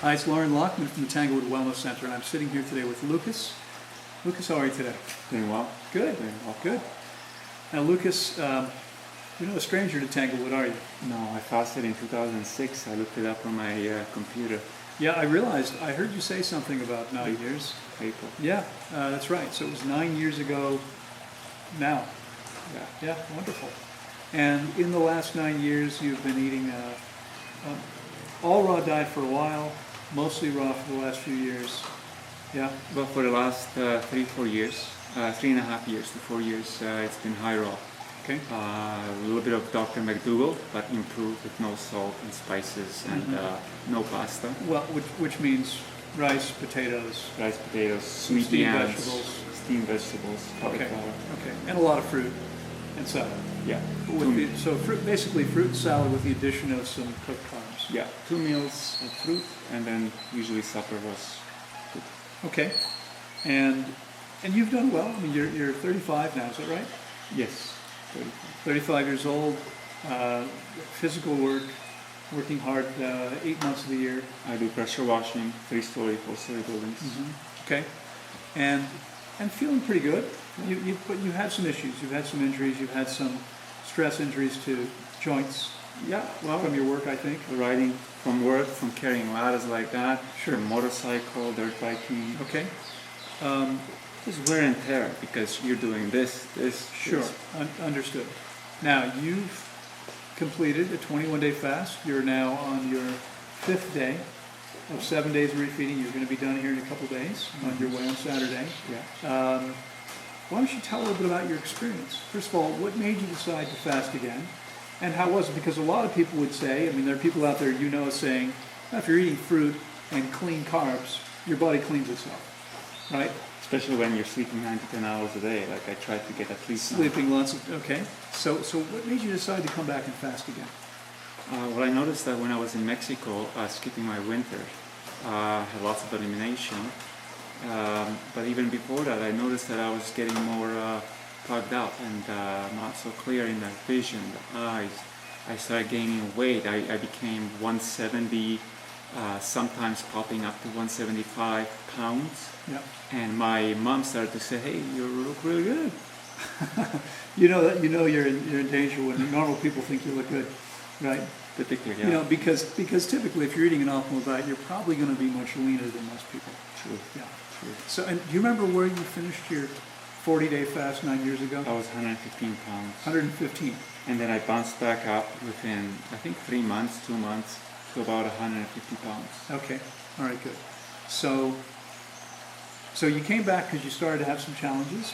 Hi, it's Loren Lockman from the Tanglewood Wellness Center, and I'm sitting here today with Lukas. Lukas, how are you today? Doing well. Good. Doing well. Good. Now, Lukas, you're not a stranger to Tanglewood, are you? No, I fasted in 2006. I looked it up on my computer. Yeah, I realized. I heard you say something about 9 years. April. Yeah, that's right. So it was 9 years ago now. Yeah. Yeah, wonderful. And in the last 9 years, you've been eating all raw diet for a while, mostly raw for the last few years. Yeah. Well, for the last 3-4 years, 3.5 years to 4 years, it's been high raw. Okay. A little bit of Dr. McDougall, but improved with no salt and spices and no pasta. Well, which means rice, potatoes, Rice, potatoes, sweet steamed yams, vegetables. steamed vegetables, cauliflower. Okay, and a lot of fruit and salad. Yeah. So basically fruit and salad with the addition of some cooked carbs. Yeah, 2 meals of fruit, and then usually supper was good. Okay, and you've done well. I mean, you're 35 now, is that right? Yes. 35 years old, physical work, working hard 8 months of the year. I do pressure washing, 3-story, 4-story buildings. Okay, and feeling pretty good. But you had some issues. You've had some injuries. You've had some stress injuries to joints. Yeah, well, From your work, I think. riding from work, from carrying ladders like that, Sure. from motorcycle, dirt biking. Okay. Just wear and tear because you're doing this. Sure. Understood. Now, you've completed a 21-day fast. You're now on your 5th day of 7 days of refeeding. You're going to be done here in a couple days on your way on Saturday. Yeah. Why don't you tell a little bit about your experience? First of all, what made you decide to fast again? And how was it? Because a lot of people would say, I mean, there are people out there you know saying, if you're eating fruit and clean carbs, your body cleans itself, right? Especially when you're sleeping 9 to 10 hours a day. Like I tried to get at least Sleeping lots of, okay. So what made you decide to come back and fast again? Well, I noticed that when I was in Mexico, skipping my winter, I had lots of elimination. But even before that, I noticed that I was getting more plugged up and not so clear in the vision, the eyes. I started gaining weight. I became 170, sometimes popping up to 175 pounds. Yeah. And my mom started to say, "Hey, you look really good." You know that you're in danger when normal people think you look good, right? Typically, yeah. You know, because typically if you're eating an optimal diet, you're probably going to be much leaner than most people. True. Yeah. True. So, and do you remember where you finished your 40-day fast 9 years ago? I was 115 pounds. 115. And then I bounced back up within, I think, 3 months, 2 months, to about 150 pounds. Okay. All right. Good. So you came back because you started to have some challenges.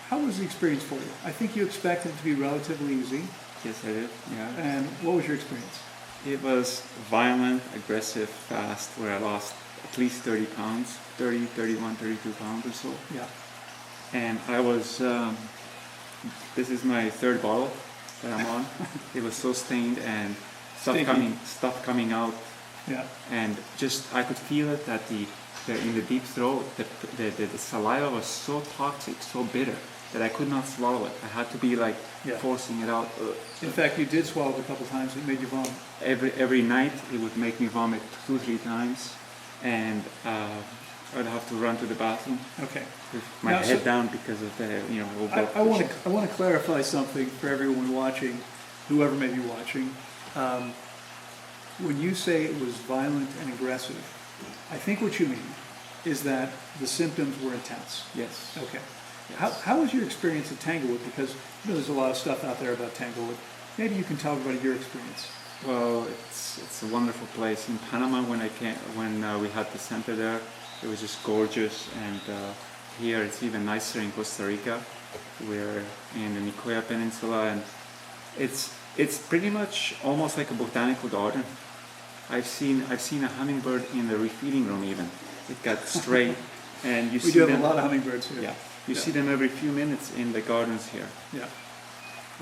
How was the experience for you? I think you expected it to be relatively easy. Yes, I did. Yeah. And what was your experience? It was violent, aggressive, fast, where I lost at least 30 pounds, 30, 31, 32 pounds or so. Yeah. And I was, this is my 3rd bottle that I'm on. It was so stained and stuff coming out. Yeah. And just, I could feel it that in the deep throat, the saliva was so toxic, so bitter, that I could not swallow it. I had to be like forcing it out. In fact, you did swallow it a couple times. It made you vomit. Every night, it would make me vomit 2-3 times. And I'd have to run to the bathroom Okay. with my head down because of the, I want to clarify something for everyone watching, whoever may be watching. When you say it was violent and aggressive, I think what you mean is that the symptoms were intense. Yes. Okay. Yes. How was your experience at Tanglewood? Because there's a lot of stuff out there about Tanglewood. Maybe you can tell everybody your experience. Well, it's a wonderful place. In Panama, when we had the center there, it was just gorgeous. And here it's even nicer in Costa Rica. We're in the Nicoya Peninsula, and it's pretty much almost like a botanical garden. I've seen a hummingbird in the refeeding room even. It got straight, and we do have a lot of hummingbirds here. Yeah, you see them every few minutes in the gardens here. Yeah.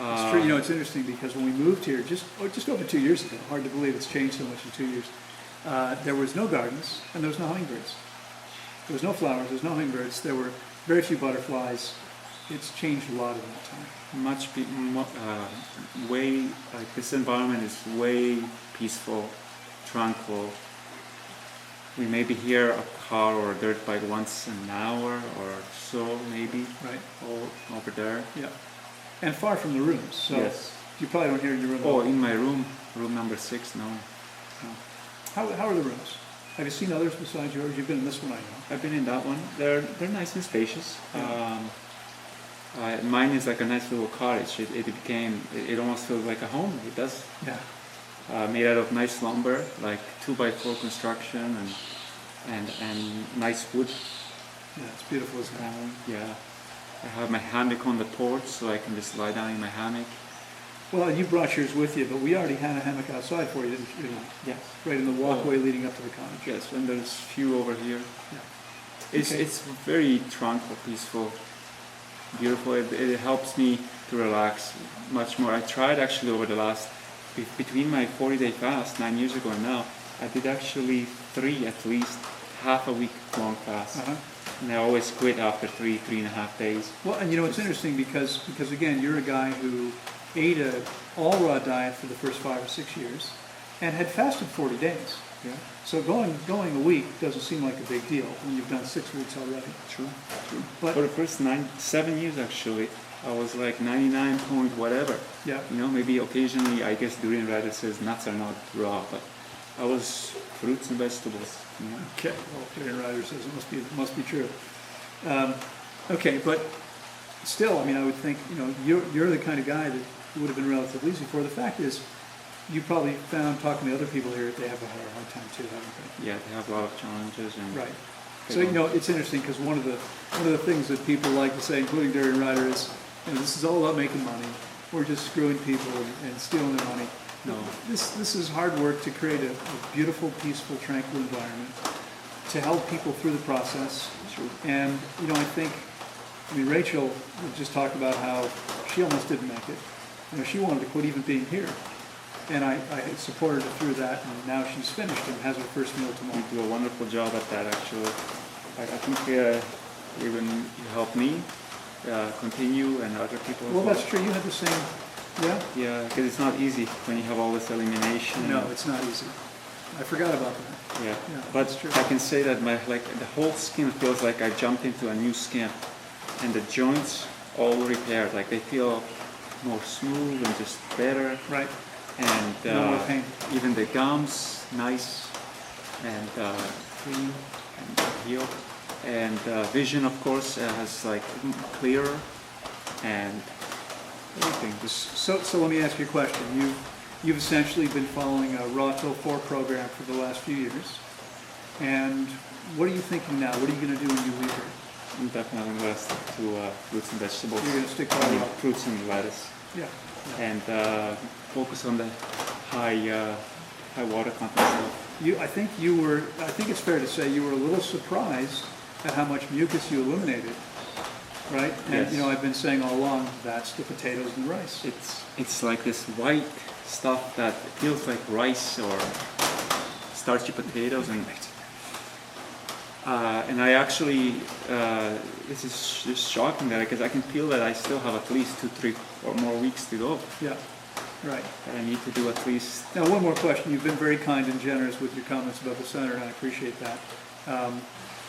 It's true. It's interesting because when we moved here just over 2 years ago, hard to believe it's changed so much in 2 years, there was no gardens and there was no hummingbirds. There was no flowers, there was no hummingbirds, there were very few butterflies. It's changed a lot in that time. This environment is way peaceful, tranquil. We maybe hear a car or a dirt bike once an hour or so, maybe. Right. Over there. Yeah. And far from the rooms. So Yes. you probably don't hear in your room. Oh, in my room number 6, no. How are the rooms? Have you seen others besides yours? You've been in this one, I know. I've been in that one. They're nice and spacious. Yeah. Mine is like a nice little cottage. It almost feels like a home. It does. Yeah. Made out of nice lumber, like 2x4 construction and nice wood. Yeah, it's beautiful, isn't it? Yeah. I have my hammock on the porch, so I can just lie down in my hammock. Well, you brought yours with you, but we already had a hammock outside for you, didn't you? Yes. Right in the walkway leading up to the cottage. Yes, and there's few over here. Yeah. It's very tranquil, peaceful, beautiful. It helps me to relax much more. I tried actually over the last, between my 40-day fast 9 years ago and now, I did actually 3 at least, half a week long fast. Uh-huh. And I always quit after 3.5 days. Well, and you know, it's interesting because again, you're a guy who ate a all raw diet for the first 5 or 6 years and had fasted 40 days. Yeah. So going a week doesn't seem like a big deal when you've done 6 weeks already. True. But for the first 7 years actually, I was like 99 point whatever. yeah. You know, maybe occasionally, I guess Durian Rider says nuts are not raw, but I was fruits and vegetables. You know? Okay. Well, Durian Rider says it must be true. Okay, but still, I mean, I would think, you know, you're the kind of guy that it would have been relatively easy for. The fact is, you probably found, talking to other people here, they have a hard time too, haven't they? Yeah, they have a lot of challenges. And Right. So, you know, it's interesting because one of the things that people like to say, including Durian Rider, is, you know, this is all about making money. We're just screwing people and stealing their money. No. This is hard work to create a beautiful, peaceful, tranquil environment to help people through the process. Sure. And, you know, I mean, Rachel just talked about how she almost didn't make it. You know, she wanted to quit even being here. And I supported her through that, and now she's finished and has her first meal tomorrow. You do a wonderful job at that, actually. I think even you helped me continue and other people as Well, that's true. You had the same, yeah? Yeah, because it's not easy when you have all this elimination. No, it's not easy. I forgot about that. Yeah, Yeah, but that's true. I can say that the whole skin feels like I jumped into a new skin, and the joints all repaired. Like they feel more smooth and just better. Right. And No more pain. even the gums, nice and clean and healed. And vision, of course, has like clearer and everything. So let me ask you a question. You've essentially been following a raw till 4 program for the last few years. And what are you thinking now? What are you going to do when you leave here? I'm definitely going to stick to fruits and vegetables. You're going to stick to I mean, raw. fruits and lettuce. Yeah. And focus on the high water content stuff. I think it's fair to say you were a little surprised at how much mucus you eliminated, right? And Yes. you know, I've been saying all along, that's the potatoes and rice. It's like this white stuff that feels like rice or starchy potatoes, and I actually this is just shocking that because I can feel that I still have at least 2-3 or more weeks to go. Yeah, right. That I need to do at least. Now, one more question. You've been very kind and generous with your comments about the center, and I appreciate that.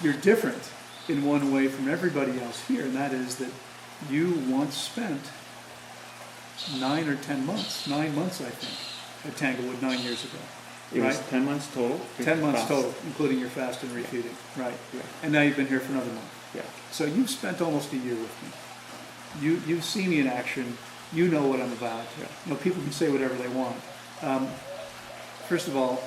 You're different in one way from everybody else here, and that is that you once spent 9 or 10 months, 9 months, I think, at Tanglewood 9 years ago. It was Right? 10 months total. 10 months fast. total, including your fast and refeeding. Right. Yeah. And now you've been here for another month. Yeah. So you've spent almost a year with me. You've seen me in action. You know what I'm about. Yeah. You know, people can say whatever they want. First of all,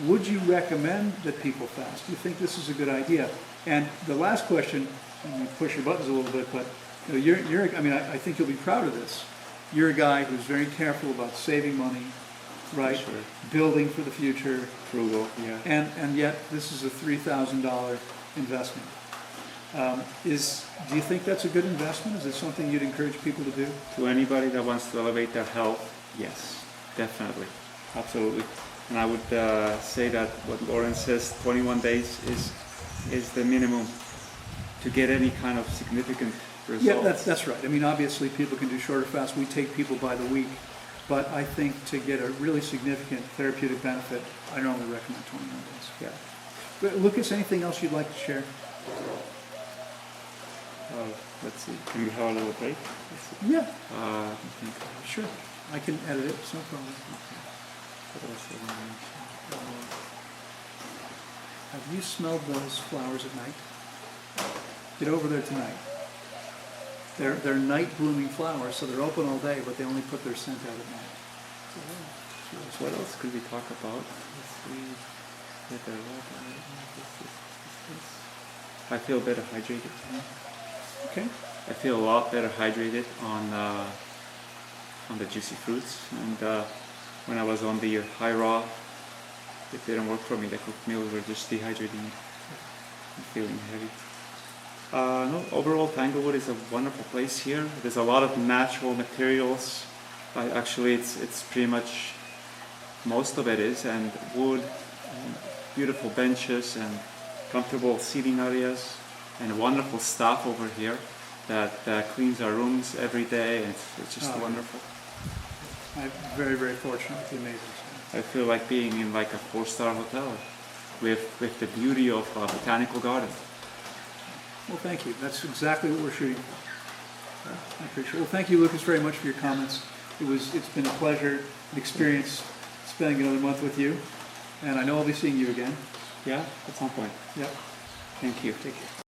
would you recommend that people fast? Do you think this is a good idea? And the last question, and you push your buttons a little bit, but you know, I mean, I think you'll be proud of this. You're a guy who's very careful about saving money, right? Sure. Building for the future, Frugal. Yeah. and yet this is a $3,000 investment. Do you think that's a good investment? Is it something you'd encourage people to do? To anybody that wants to elevate their health, yes, definitely, absolutely. And I would say that what Loren says, 21 days is the minimum to get any kind of significant result. Yeah, that's right. I mean, obviously people can do shorter fasts. We take people by the week. But I think to get a really significant therapeutic benefit, I normally recommend 21 days. Yeah. But Lucas, anything else you'd like to share? Let's see. Can we have a little break? Let's see. Yeah, I think. sure. I can edit it, it's no problem. What else do I want to mention? Have you smelled those flowers at night? Get over there tonight. They're night blooming flowers, so they're open all day, but they only put their scent out at night. What else could we talk about? Let's see. I feel better hydrated. Okay. I feel a lot better hydrated on the juicy fruits, and when I was on the high raw, it didn't work for me. The cooked meals were just dehydrating me. I'm feeling heavy. No, overall, Tanglewood is a wonderful place here. There's a lot of natural materials. Actually, it's pretty much most of it is, and wood, and beautiful benches, and comfortable seating areas, and wonderful staff over here that cleans our rooms every day. And it's just wonderful. I'm very, very fortunate with the amazing staff. I feel like being in like a 4-star hotel with the beauty of a botanical garden. Well, thank you. That's exactly what we're shooting for. I appreciate it. Well, thank you, Lucas, very much for your comments. It's been a pleasure, an experience spending another month with you, and I know I'll be seeing you again. Yeah, at some point. Yep. Thank you. Take care.